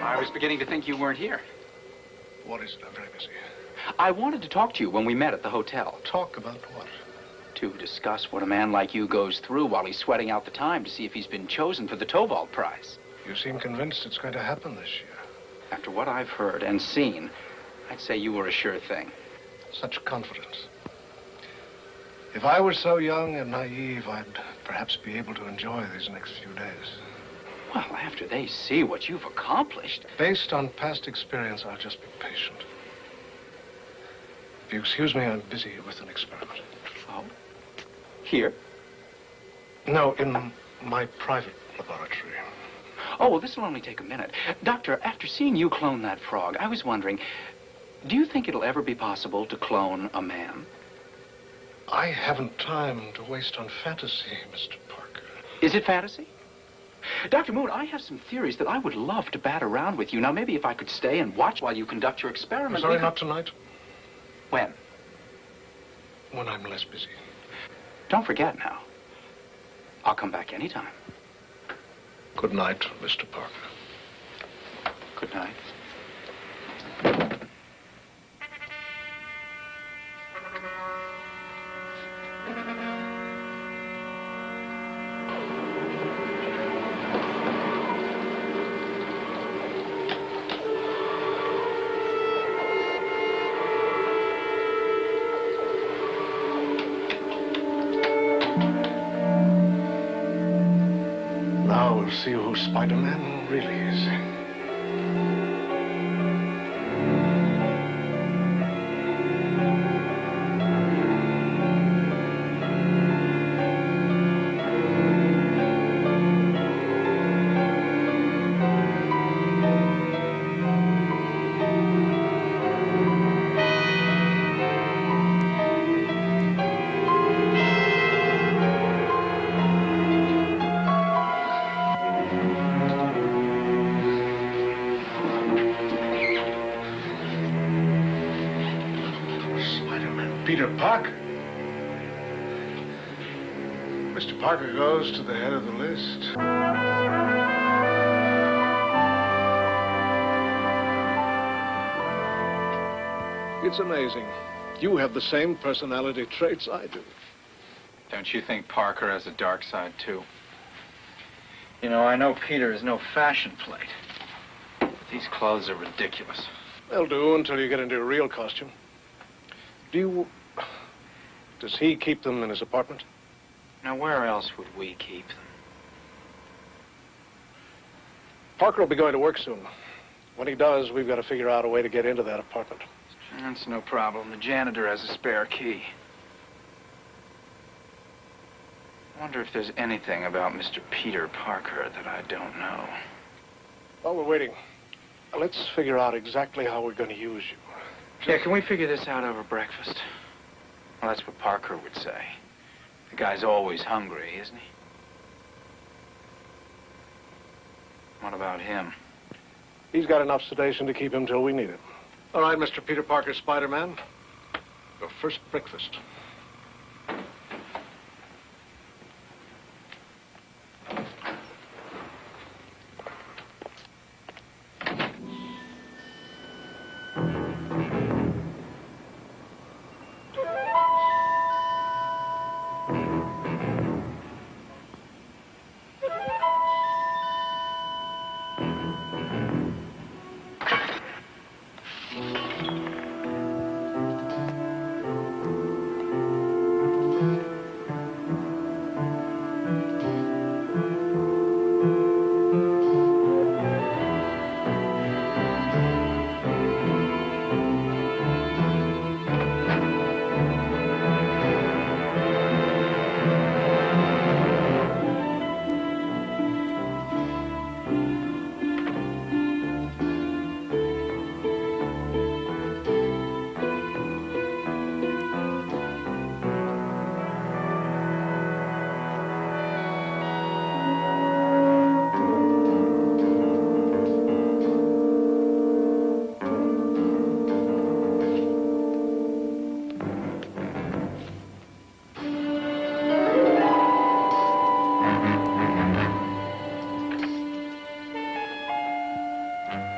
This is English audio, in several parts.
I was beginning to think you weren't here. What is it? I'm very busy. I wanted to talk to you when we met at the hotel. Talk about what? To discuss what a man like you goes through while he's sweating out the time to see if he's been chosen for the Tobald Prize. You seem convinced it's going to happen this year. After what I've heard and seen, I'd say you were a sure thing. Such confidence. If I were so young and naive, I'd perhaps be able to enjoy these next few days. Well, after they see what you've accomplished... Based on past experience, I'll just be patient. If you excuse me, I'm busy with an experiment. Oh? Here? No, in my private laboratory. Oh, well, this will only take a minute. Doctor, after seeing you clone that frog, I was wondering, do you think it'll ever be possible to clone a man? I haven't time to waste on fantasy, Mr. Parker. Is it fantasy? Dr. Moon, I have some theories that I would love to bat around with you. Now, maybe if I could stay and watch while you conduct your experiment... I'm sorry, not tonight. When? When I'm less busy. Don't forget now. I'll come back anytime. Good night, Mr. Parker. Good night. Now we'll see who Spider-Man really is. Peter Parker. Mr. Parker goes to the head of the list. It's amazing. You have the same personality traits I do. Don't you think Parker has a dark side, too? You know, I know Peter is no fashion plate, but these clothes are ridiculous. They'll do until you get into a real costume. Does he keep them in his apartment? Now, where else would we keep them? Parker will be going to work soon. When he does, we've got to figure out a way to get into that apartment. That's no problem. The janitor has a spare key. I wonder if there's anything about Mr. Peter Parker that I don't know. While we're waiting, let's figure out exactly how we're going to use you. Yeah, can we figure this out over breakfast? Well, that's what Parker would say. The guy's always hungry, isn't he? What about him? He's got enough sedation to keep him till we need it. All right, Mr. Peter Parker, Spider-Man. Your first breakfast.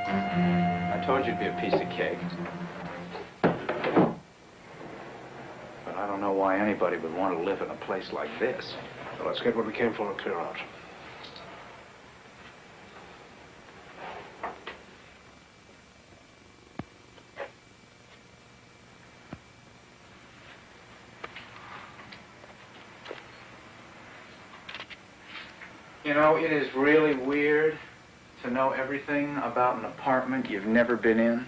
I told you it'd be a piece of cake. But I don't know why anybody would want to live in a place like this. Well, let's get what we came for and clear out. You know, it is really weird to know everything about an apartment you've never been in.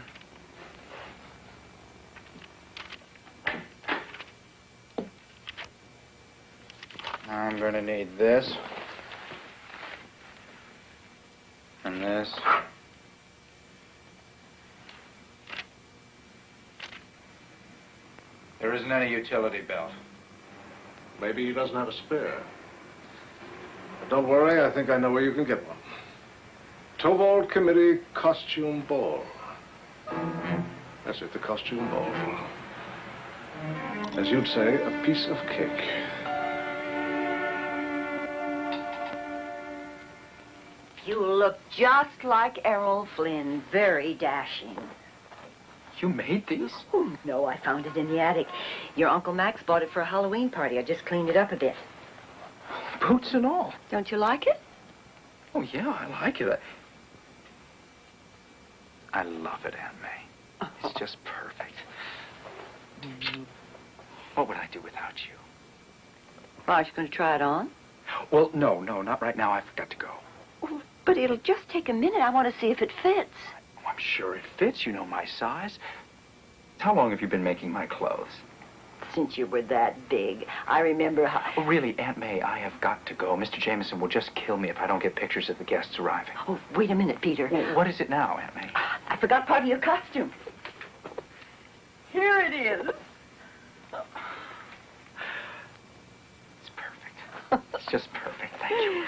I'm going to need this. And this. There isn't any utility belt. Maybe he doesn't have a spare. But don't worry, I think I know where you can get one. Tobald Committee Costume Ball. That's it, the costume ball. As you'd say, a piece of cake. You look just like Errol Flynn, very dashing. You made these? Oh, no, I found it in the attic. Your Uncle Max bought it for a Halloween party. I just cleaned it up a bit. Boots and all. Don't you like it? Oh, yeah, I like it. I love it, Aunt May. It's just perfect. What would I do without you? Well, aren't you going to try it on? Well, no, not right now. I've got to go. Oh, but it'll just take a minute. I want to see if it fits. Oh, I'm sure it fits. You know my size. How long have you been making my clothes? Since you were that big. I remember how... Oh, really, Aunt May, I have got to go. Mr. Jameson will just kill me if I don't get pictures of the guests arriving. Oh, wait a minute, Peter. Well, what is it now, Aunt May? I forgot part of your costume. Here it is. It's perfect. It's just perfect. Thank you.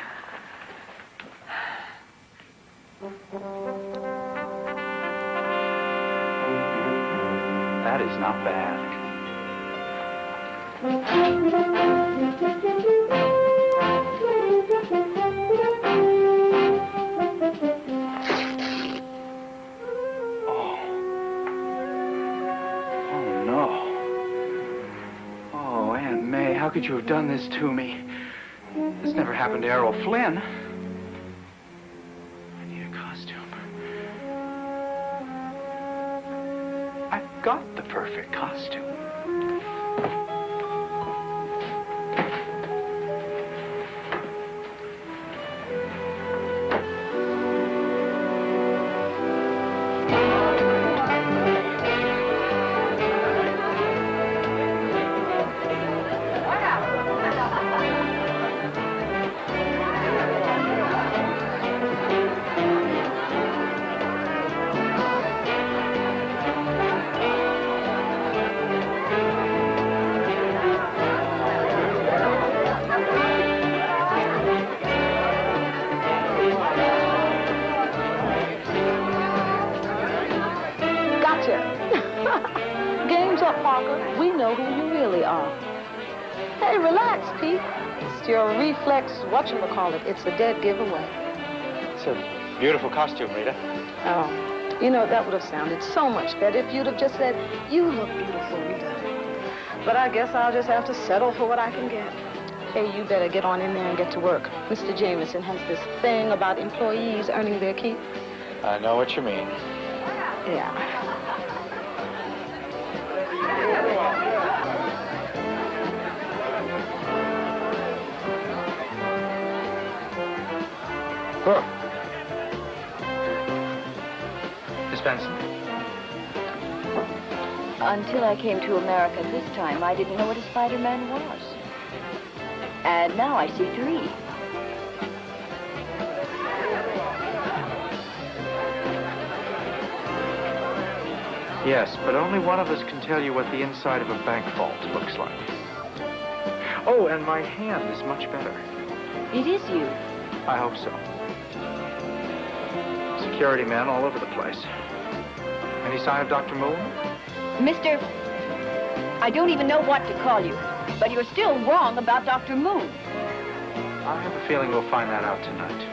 That is not bad. How could you have done this to me? This never happened to Errol Flynn. I need a costume. I've got the perfect costume. Game's up, Parker. We know who you really are. Hey, relax, Pete. It's your reflex whatchamacallit. It's a dead giveaway. It's a beautiful costume, Rita. Oh, you know, that would have sounded so much better if you'd have just said, you look beautiful, Rita. But I guess I'll just have to settle for what I can get. Hey, you better get on in there and get to work. Mr. Jameson has this thing about employees earning their keep. I know what you mean. Yeah. Huh. Miss Benson? Until I came to America this time, I didn't know what a Spider-Man was. And now I see 3. Yes, but only one of us can tell you what the inside of a bank vault looks like. Oh, and my hand is much better. It is you. I hope so. Security men all over the place. Any sign of Dr. Moon? Mister, I don't even know what to call you, but you're still wrong about Dr. Moon. I have a feeling we'll find that out tonight.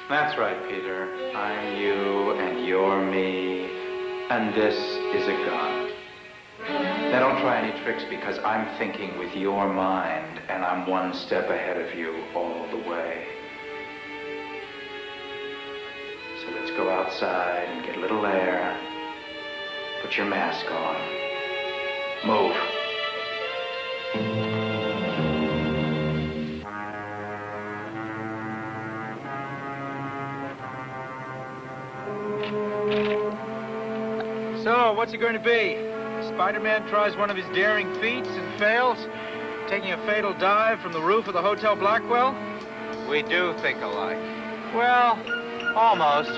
That's right, Peter. I'm you, and you're me, and this is a gun. Now, don't try any tricks, because I'm thinking with your mind, and I'm one step ahead of you all the way. So let's go outside and get a little air. Put your mask on. Move. So, what's it going to be? Spider-Man tries one of his daring feats and fails, taking a fatal dive from the roof of the Hotel Blackwell? We do think alike. Well, almost.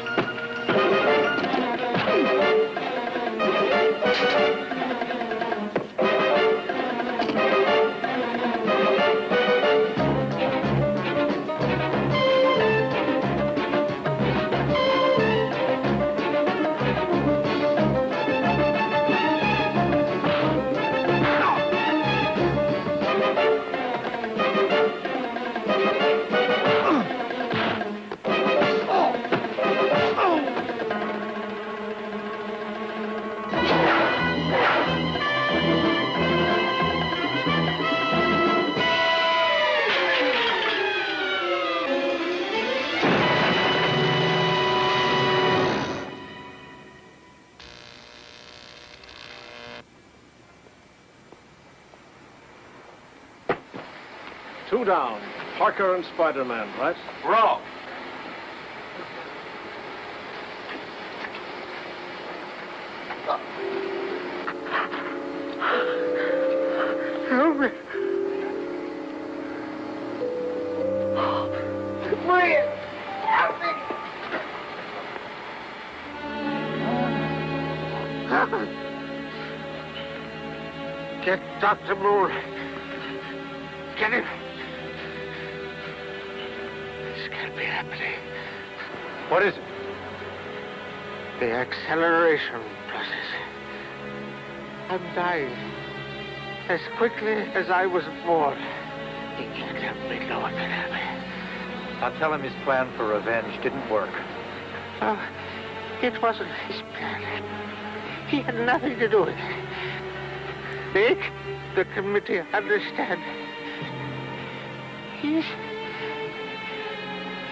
Two down. Parker and Spider-Man, right? Wrong. Help me. Please, help me. Get Dr. Moore. Get him. This can't be happening. What is it? The acceleration process. I'm dying. As quickly as I was born. He can't let me know what can happen. I'll tell him his plan for revenge didn't work. Oh, it wasn't his plan. He had nothing to do with it. Make the committee understand. He's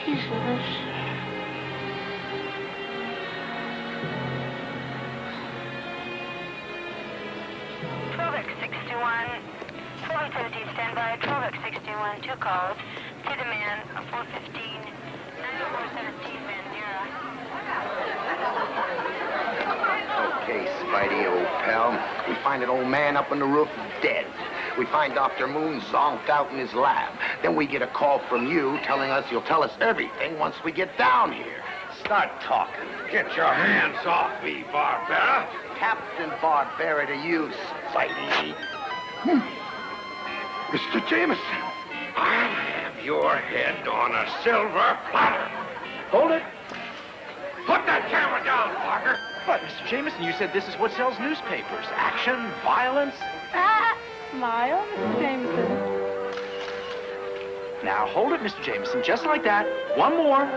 innocent. Standby, 12X61, 2 calls. Tideman, 415, 9417, Bandera. Okay, Spidey, old pal. We find an old man up on the roof dead. We find Dr. Moon zonked out in his lab. Then we get a call from you telling us you'll tell us everything once we get down here. Start talking. Get your hands off me, Barbera. Captain Barbera to you, Spidey. Mr. Jameson, I'll have your head on a silver platter. Hold it. Put that camera down, Parker. But, Mr. Jameson, you said this is what sells newspapers. Action, violence. Smile, Mr. Jameson. Now, hold it, Mr. Jameson, just like that. One more.